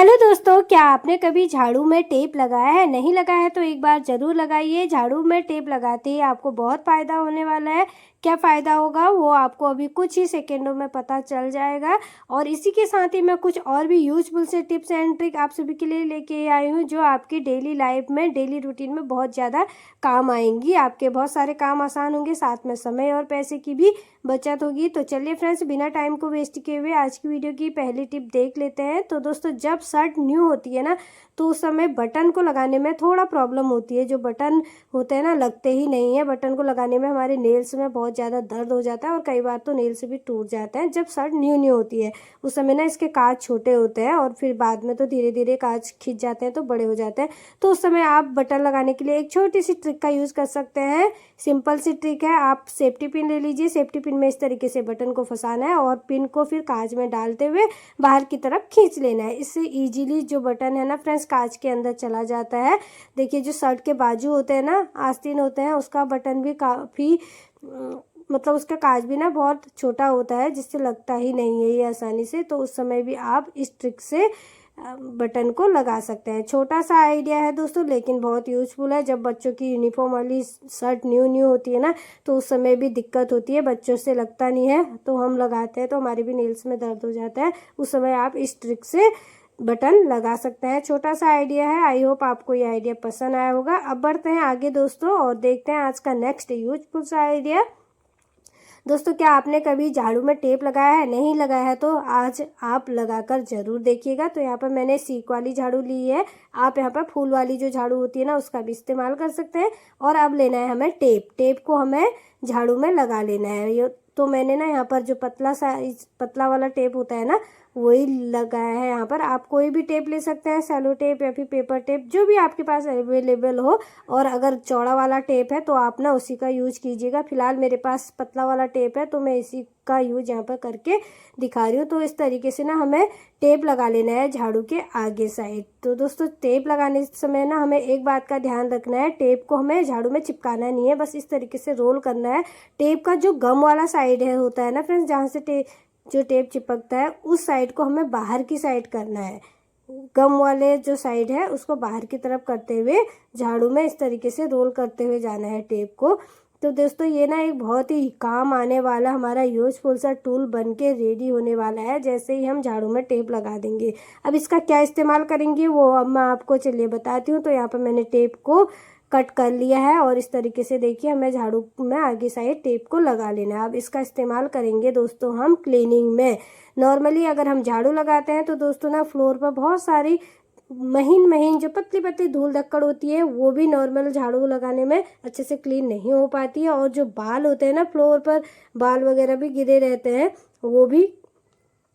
Hello दोस्तों, क्या आपने कभी झाड़ू में टेप लगाया है? नहीं लगाया है तो एक बार ज़रूर लगाइए। झाड़ू में टेप लगाते ही आपको बहुत फ़ायदा होने वाला है। क्या फ़ायदा होगा वो आपको अभी कुछ ही सेकंडों में पता चल जाएगा। और इसी के साथ ही मैं कुछ और भी यूजफुल से टिप्स एंड ट्रिक आप सभी के लिए लेके आई हूँ, जो आपकी डेली लाइफ में, डेली रूटीन में बहुत ज़्यादा काम आएंगी। आपके बहुत सारे काम आसान होंगे, साथ में समय और पैसे की भी बचत होगी। तो चलिए फ्रेंड्स, बिना टाइम को वेस्ट किए हुए आज की वीडियो की पहली टिप देख लेते हैं। तो दोस्तों, जब शर्ट न्यू होती है ना, तो उस समय बटन को लगाने में थोड़ा प्रॉब्लम होती है। जो बटन होते हैं ना, लगते ही नहीं है। बटन को लगाने में हमारे नेल्स में बहुत ज़्यादा दर्द हो जाता है और कई बार तो नेल्स भी टूट जाते हैं। जब शर्ट न्यू न्यू होती है उस समय ना इसके काज छोटे होते हैं और फिर बाद में तो धीरे धीरे काज खिंच जाते हैं तो बड़े हो जाते हैं। तो उस समय आप बटन लगाने के लिए एक छोटी सी ट्रिक का यूज़ कर सकते हैं। सिंपल सी ट्रिक है। आप सेफ्टी पिन ले लीजिए। सेफ्टी पिन में इस तरीके से बटन को फंसाना है और पिन को फिर काज में डालते हुए बाहर की तरफ खींच लेना है। इससे इजीली जो बटन है ना फ्रेंड्स, कांच के अंदर चला जाता है। देखिए, जो शर्ट के बाजू होते हैं ना, आस्तीन होते हैं, उसका बटन भी काफ़ी मतलब उसका कांच भी ना बहुत छोटा होता है, जिससे लगता ही नहीं है ये आसानी से। तो उस समय भी आप इस ट्रिक से बटन को लगा सकते हैं। छोटा सा आइडिया है दोस्तों, लेकिन बहुत यूज़फुल है। जब बच्चों की यूनिफॉर्म वाली शर्ट न्यू न्यू होती है ना, तो उस समय भी दिक्कत होती है, बच्चों से लगता नहीं है, तो हम लगाते हैं तो हमारे भी नेल्स में दर्द हो जाता है। उस समय आप इस ट्रिक से बटन लगा सकते हैं। छोटा सा आइडिया है। आई होप आपको ये आइडिया पसंद आया होगा। अब बढ़ते हैं आगे दोस्तों और देखते हैं आज का नेक्स्ट यूजफुल सा आइडिया। दोस्तों, क्या आपने कभी झाड़ू में टेप लगाया है? नहीं लगाया है तो आज आप लगाकर ज़रूर देखिएगा। तो यहाँ पर मैंने सीक वाली झाड़ू ली है। आप यहाँ पर फूल वाली जो झाड़ू होती है ना, उसका भी इस्तेमाल कर सकते हैं। और अब लेना है हमें टेप। टेप को हमें झाड़ू में लगा लेना है। ये तो मैंने ना यहाँ पर जो पतला वाला टेप होता है ना, वही लगाया है। यहाँ पर आप कोई भी टेप ले सकते हैं, सेलो टेप या फिर पेपर टेप, जो भी आपके पास अवेलेबल हो। और अगर चौड़ा वाला टेप है तो आप ना उसी का यूज कीजिएगा। फिलहाल मेरे पास पतला वाला टेप है तो मैं इसी का यूज यहाँ पर करके दिखा रही हूँ। तो इस तरीके से ना हमें टेप लगा लेना है झाड़ू के आगे साइड। तो दोस्तों, टेप लगाने समय ना हमें एक बात का ध्यान रखना है, टेप को हमें झाड़ू में चिपकाना नहीं है, बस इस तरीके से रोल करना है। टेप का जो गम वाला साइड है होता है ना फ्रेंड्स, जहाँ से जो टेप चिपकता है, उस साइड को हमें बाहर की साइड करना है। गम वाले जो साइड है उसको बाहर की तरफ करते हुए झाड़ू में इस तरीके से रोल करते हुए जाना है टेप को। तो दोस्तों, ये ना एक बहुत ही काम आने वाला हमारा यूजफुल सा टूल बन के रेडी होने वाला है, जैसे ही हम झाड़ू में टेप लगा देंगे। अब इसका क्या इस्तेमाल करेंगे वो अब मैं आपको चलिए बताती हूँ। तो यहाँ पर मैंने टेप को कट कर लिया है और इस तरीके से देखिए हमें झाड़ू में आगे साइड टेप को लगा लेना है। अब इसका इस्तेमाल करेंगे दोस्तों हम क्लीनिंग में। नॉर्मली अगर हम झाड़ू लगाते हैं तो दोस्तों ना, फ्लोर पर बहुत सारी महीन महीन जो पतली पतली धूल धक्कड़ होती है, वो भी नॉर्मल झाड़ू लगाने में अच्छे से क्लीन नहीं हो पाती है। और जो बाल होते हैं ना, फ्लोर पर बाल वगैरह भी गिरे रहते हैं, वो भी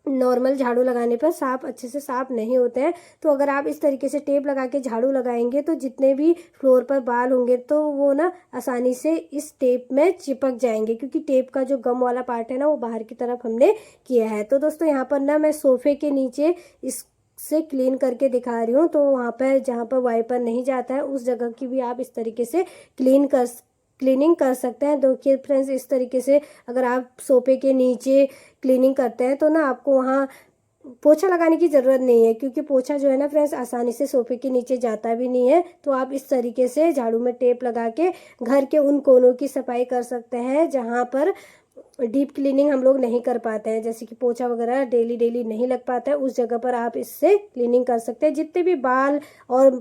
नॉर्मल झाड़ू लगाने पर अच्छे से साफ नहीं होते हैं। तो अगर आप इस तरीके से टेप लगा के झाड़ू लगाएंगे तो जितने भी फ्लोर पर बाल होंगे तो वो ना आसानी से इस टेप में चिपक जाएंगे, क्योंकि टेप का जो गम वाला पार्ट है ना, वो बाहर की तरफ हमने किया है। तो दोस्तों, यहाँ पर ना मैं सोफे के नीचे से क्लीन करके दिखा रही हूँ। तो वहाँ पर जहाँ पर वाइपर नहीं जाता है, उस जगह की भी आप इस तरीके से क्लीनिंग कर सकते हैं। देखिए फ्रेंड्स, इस तरीके से अगर आप सोफे के नीचे क्लीनिंग करते हैं तो ना आपको वहाँ पोछा लगाने की ज़रूरत नहीं है, क्योंकि पोछा जो है ना फ्रेंड्स, आसानी से सोफे के नीचे जाता भी नहीं है। तो आप इस तरीके से झाड़ू में टेप लगा के घर के उन कोनों की सफाई कर सकते हैं जहाँ पर डीप क्लीनिंग हम लोग नहीं कर पाते हैं, जैसे कि पोछा वगैरह डेली नहीं लग पाता है। उस जगह पर आप इससे क्लीनिंग कर सकते हैं। जितने भी बाल और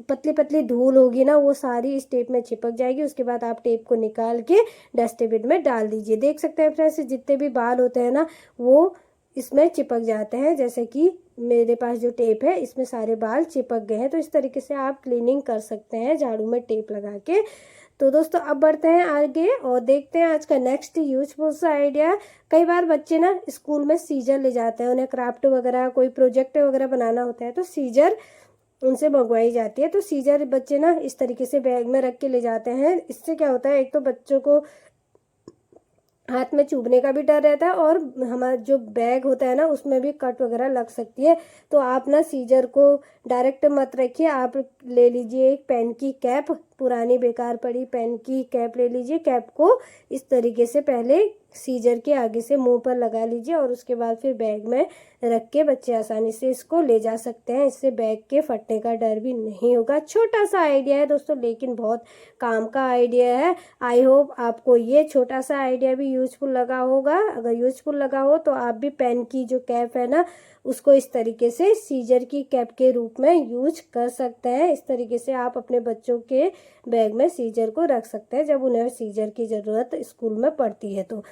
पतली पतली धूल होगी ना, वो सारी इस टेप में चिपक जाएगी। उसके बाद आप टेप को निकाल के डस्टबिन में डाल दीजिए। देख सकते हैं फ्रेंड्स, जितने भी बाल होते हैं ना, वो इसमें चिपक जाते हैं। जैसे कि मेरे पास जो टेप है, इसमें सारे बाल चिपक गए हैं। तो इस तरीके से आप क्लीनिंग कर सकते हैं झाड़ू में टेप लगा के। तो दोस्तों, अब बढ़ते हैं आगे और देखते हैं आज का नेक्स्ट यूजफुल सा आइडिया। कई बार बच्चे ना स्कूल में सीजर ले जाते हैं, उन्हें क्राफ्ट वगैरह कोई प्रोजेक्ट वगैरह बनाना होता है तो सीजर उनसे मंगवाई जाती है। तो सीजर बच्चे ना इस तरीके से बैग में रख के ले जाते हैं। इससे क्या होता है, एक तो बच्चों को हाथ में चुभने का भी डर रहता है और हमारा जो बैग होता है ना, उसमें भी कट वगैरह लग सकती है। तो आप ना सीजर को डायरेक्ट मत रखिए, आप ले लीजिए एक पेन की कैप, पुरानी बेकार पड़ी पेन की कैप ले लीजिए। कैप को इस तरीके से पहले सीजर के आगे से मुंह पर लगा लीजिए और उसके बाद फिर बैग में रख के बच्चे आसानी से इसको ले जा सकते हैं। इससे बैग के फटने का डर भी नहीं होगा। छोटा सा आइडिया है दोस्तों, लेकिन बहुत काम का आइडिया है। आई होप आपको ये छोटा सा आइडिया भी यूजफुल लगा होगा। अगर यूजफुल लगा हो तो आप भी पेन की जो कैप है ना, उसको इस तरीके से सीजर की कैप के रूप में यूज कर सकते हैं। इस तरीके से आप अपने बच्चों के बैग में सीजर को रख सकते हैं जब उन्हें सीजर की ज़रूरत स्कूल में पड़ती है। तो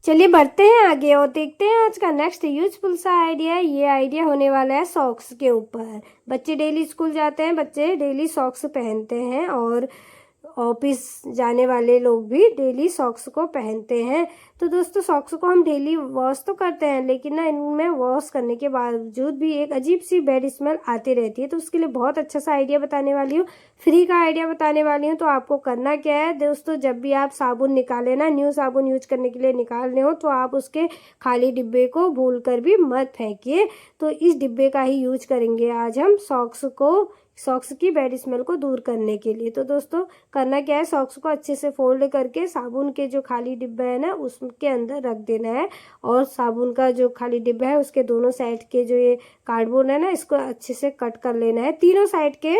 चलिए बढ़ते हैं आगे और देखते हैं आज का नेक्स्ट यूजफुल सा आइडिया। ये आइडिया होने वाला है सॉक्स के ऊपर। बच्चे डेली स्कूल जाते हैं, बच्चे डेली सॉक्स पहनते हैं और ऑफिस जाने वाले लोग भी डेली सॉक्स को पहनते हैं। तो दोस्तों सॉक्स को हम डेली वॉश तो करते हैं, लेकिन ना इनमें वॉश करने के बावजूद भी एक अजीब सी बैड स्मेल आती रहती है। तो उसके लिए बहुत अच्छा सा आइडिया बताने वाली हूँ, फ्री का आइडिया बताने वाली हूँ। तो आपको करना क्या है दोस्तों, जब भी आप साबुन निकालें ना, न्यू साबुन यूज करने के लिए निकाल रहे हो, तो आप उसके खाली डिब्बे को भूल कर भी मत फेंकिए। तो इस डिब्बे का ही यूज करेंगे आज हम सॉक्स की बैड स्मेल को दूर करने के लिए। तो दोस्तों करना क्या है, सॉक्स को अच्छे से फोल्ड करके साबुन के जो खाली डिब्बा है ना उसके अंदर रख देना है और साबुन का जो खाली डिब्बा है उसके दोनों साइड के जो ये कार्डबोर्ड है ना, इसको अच्छे से कट कर लेना है। तीनों साइड के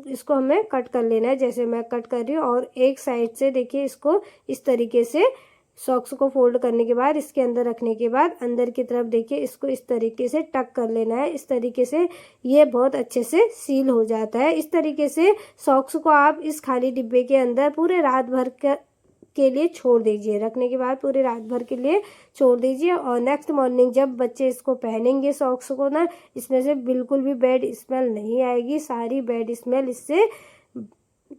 इसको हमें कट कर लेना है, जैसे मैं कट कर रही हूँ। और एक साइड से देखिए इसको इस तरीके से सॉक्स को फोल्ड करने के बाद इसके अंदर रखने के बाद अंदर की तरफ देखिए इसको इस तरीके से टक कर लेना है। इस तरीके से ये बहुत अच्छे से सील हो जाता है। इस तरीके से सॉक्स को आप इस खाली डिब्बे के अंदर पूरे रात भर के लिए छोड़ दीजिए। रखने के बाद पूरे रात भर के लिए छोड़ दीजिए और नेक्स्ट मॉर्निंग जब बच्चे इसको पहनेंगे सॉक्स को ना, इसमें से बिल्कुल भी बैड स्मेल नहीं आएगी। सारी बैड स्मेल इससे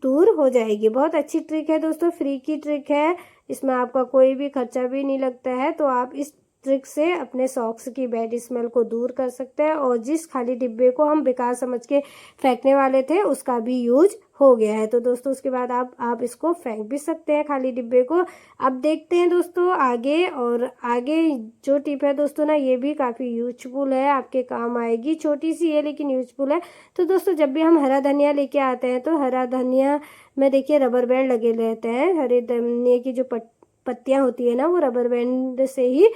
दूर हो जाएगी। बहुत अच्छी ट्रिक है दोस्तों, फ्री की ट्रिक है, इसमें आपका कोई भी खर्चा भी नहीं लगता है। तो आप इस ट्रिक से अपने सॉक्स की बैड स्मेल को दूर कर सकते हैं और जिस खाली डिब्बे को हम बेकार समझ के फेंकने वाले थे उसका भी यूज हो गया है। तो दोस्तों उसके बाद आप इसको फेंक भी सकते हैं खाली डिब्बे को। अब देखते हैं दोस्तों आगे, और आगे जो टिप है दोस्तों ना, ये भी काफ़ी यूजफुल है, आपके काम आएगी। छोटी सी है लेकिन यूजफुल है। तो दोस्तों जब भी हम हरा धनिया लेके आते हैं तो हरा धनिया में देखिए रबर बैंड लगे रहते हैं। हरे धनिया की जो पत्तियाँ होती है ना, वो रबर बैंड से ही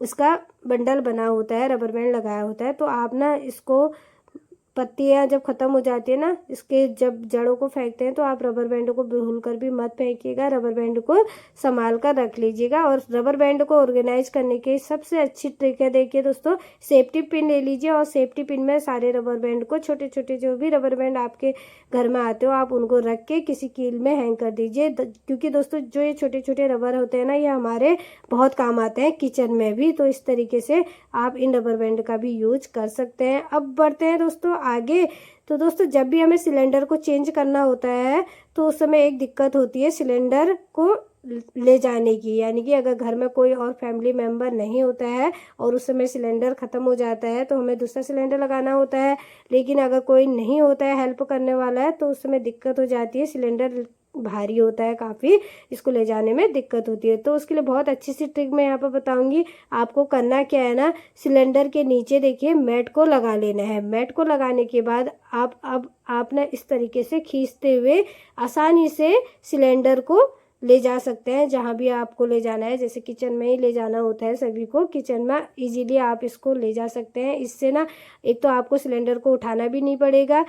इसका बंडल बना होता है, रबर बैंड लगाया होता है। तो आप ना इसको पत्तियाँ जब ख़त्म हो जाती है ना, इसके जब जड़ों को फेंकते हैं तो आप रबर बैंड को भूल कर भी मत फेंकिएगा। रबर बैंड को संभाल कर रख लीजिएगा। और रबर बैंड को ऑर्गेनाइज करने की सबसे अच्छी ट्रिक है, देखिए दोस्तों, सेफ्टी पिन ले लीजिए और सेफ्टी पिन में सारे रबर बैंड को, छोटे छोटे जो भी रबर बैंड आपके घर में आते हो, आप उनको रख के किसी कील में हैंग कर दीजिए। क्योंकि दोस्तों जो ये छोटे छोटे रबर होते हैं ना, ये हमारे बहुत काम आते हैं किचन में भी। तो इस तरीके से आप इन रबर बैंड का भी यूज कर सकते हैं। अब बढ़ते हैं दोस्तों आगे। तो दोस्तों जब भी हमें सिलेंडर को चेंज करना होता है तो उस समय एक दिक्कत होती है सिलेंडर को ले जाने की, यानी कि अगर घर में कोई और फैमिली मेम्बर नहीं होता है और उस समय सिलेंडर ख़त्म हो जाता है तो हमें दूसरा सिलेंडर लगाना होता है। लेकिन अगर कोई नहीं होता है हेल्प करने वाला है तो उस समय दिक्कत हो जाती है, सिलेंडर भारी होता है काफ़ी, इसको ले जाने में दिक्कत होती है। तो उसके लिए बहुत अच्छी सी ट्रिक मैं यहाँ पर बताऊंगी। आपको करना क्या है ना, सिलेंडर के नीचे देखिए मैट को लगा लेना है। मैट को लगाने के बाद आप ना इस तरीके से खींचते हुए आसानी से सिलेंडर को ले जा सकते हैं जहाँ भी आपको ले जाना है। जैसे किचन में ही ले जाना होता है सभी को, किचन में इजीली आप इसको ले जा सकते हैं। इससे ना एक तो आपको सिलेंडर को उठाना भी नहीं पड़ेगा,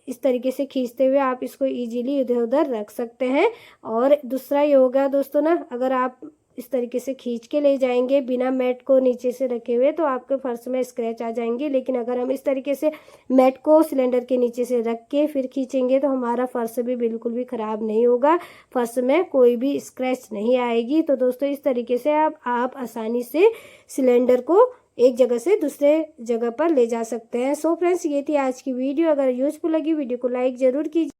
इस तरीके से खींचते हुए आप इसको इजीली इधर उधर रख सकते हैं। और दूसरा ये होगा दोस्तों ना, अगर आप इस तरीके से खींच के ले जाएंगे बिना मैट को नीचे से रखे हुए तो आपके फर्श में स्क्रैच आ जाएंगे। लेकिन अगर हम इस तरीके से मैट को सिलेंडर के नीचे से रख के फिर खींचेंगे तो हमारा फर्श भी बिल्कुल भी ख़राब नहीं होगा, फर्श में कोई भी स्क्रैच नहीं आएगी। तो दोस्तों इस तरीके से आप आसानी से सिलेंडर को एक जगह से दूसरे जगह पर ले जा सकते हैं। सो फ्रेंड्स ये थी आज की वीडियो। अगर यूजफुल लगी वीडियो को लाइक ज़रूर कीजिए।